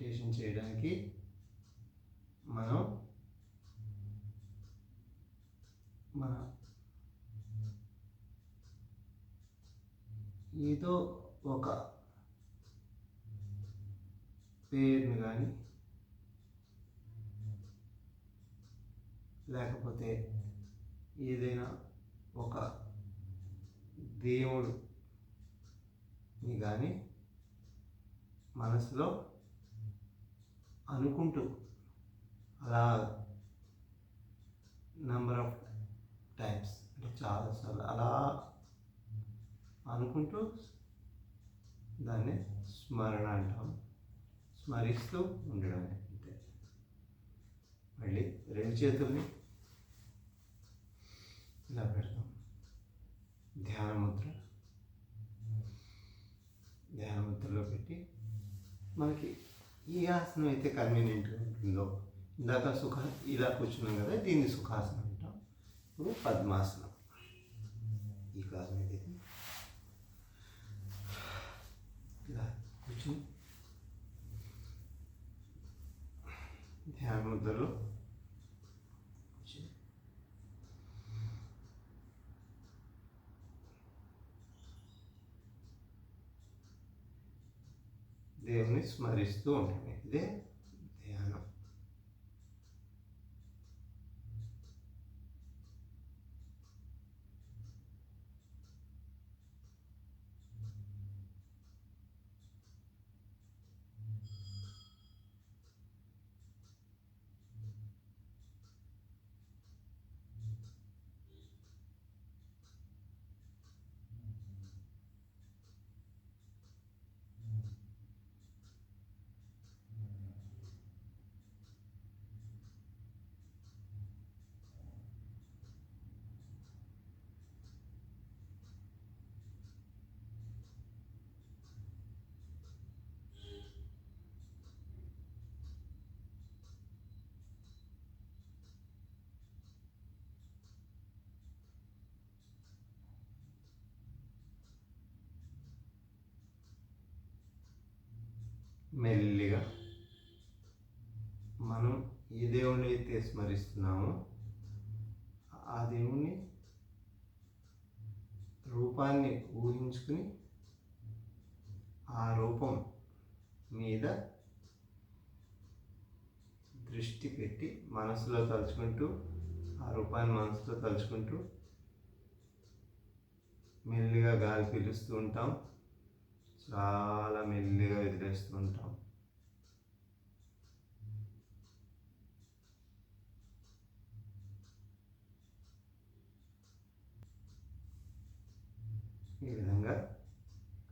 Meditation చేయడానికి మనం మన ఏదో ఒక పేరుని కానీ లేకపోతే ఏదైనా ఒక దేవుడిని కానీ మనసులో అనుకుంటూ అలా నెంబర్ ఆఫ్ టైమ్స్ అంటే చాలాసార్లు అలా అనుకుంటూ దాన్ని స్మరణ అంటాం. స్మరిస్తూ ఉండడం అంతే. మళ్ళీ రెండు చేతుల్ని ఇలా పెడతాం. ధ్యానముద్రలో పెట్టి మనకి ఈ ఆసనం అయితే కన్వీనియంట్గా ఉంటుందో, ఇందాక ఇలా కూర్చున్నాం కదా, దీన్ని సుఖాసనం అంటాం. ఇప్పుడు పద్మాసనం. ఈ కాలు మీద ఇలా కూర్చుని ధ్యానముద్రలో దేవుని స్మరిస్తూ ఉంటుంది. ఇదే ధ్యానం. మెల్లిగా మనం ఏ దేవుణ్ణి అయితే స్మరిస్తున్నామో ఆ దేవుని రూపాన్ని ఊహించుకుని ఆ రూపం మీద దృష్టి పెట్టి మనసులో తలుచుకుంటూ, ఆ రూపాన్ని మనసులో తలుచుకుంటూ మెల్లిగా గాలి పీలుస్తూ ఉంటాం. చాలా మెల్లిగా వదిలేస్తూ ఉంటాం. ఈ విధంగా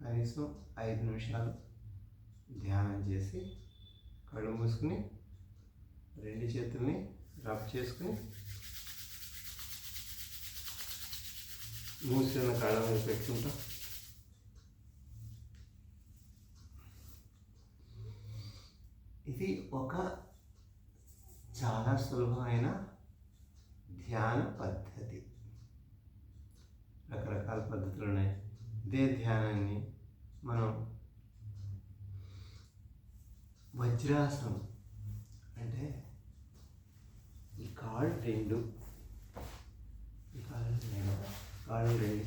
కనీసం 5 నిమిషాలు ధ్యానం చేసి కళ్ళు మూసుకుని రెండు చేతుల్ని రబ్ చేసుకుని మూసిన కళ్ళ మీద పెట్టుకుంటాం. ఇది ఒక చాలా సులభమైన ధ్యాన పద్ధతి. రకరకాల పద్ధతులు ఉన్నాయి. ఇదే ధ్యానాన్ని మనం వజ్రాసనం అంటే ఈ కాళ్ళు రెండు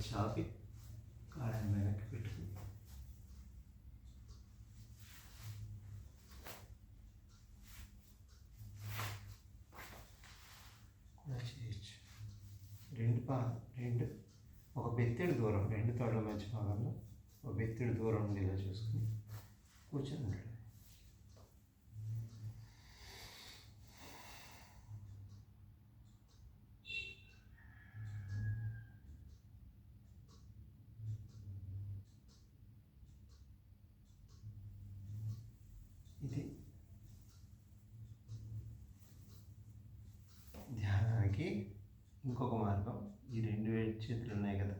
చాపి కాళ్ళని వెనక్కి పెట్టుకుని చేయొచ్చు. రెండు ఒక బెత్తెడు దూరం, రెండు తొడల మధ్య భాగంలో ఒక బెత్తెడు దూరం ఉండేలా చూసుకుని కూర్చొని ఉండడం. ఇది ధ్యానానికి ఇంకొక మార్గం. ఈ రెండు చేతులు ఉన్నాయి కదా,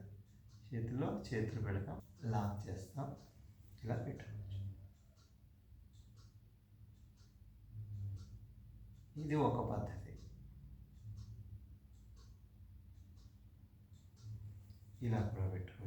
చేతులు పెడతాం, లాక్ చేస్తాం, ఇలా పెట్టుకోవచ్చు. ఇది ఒక పద్ధతి. ఇలా కూడా పెట్టు.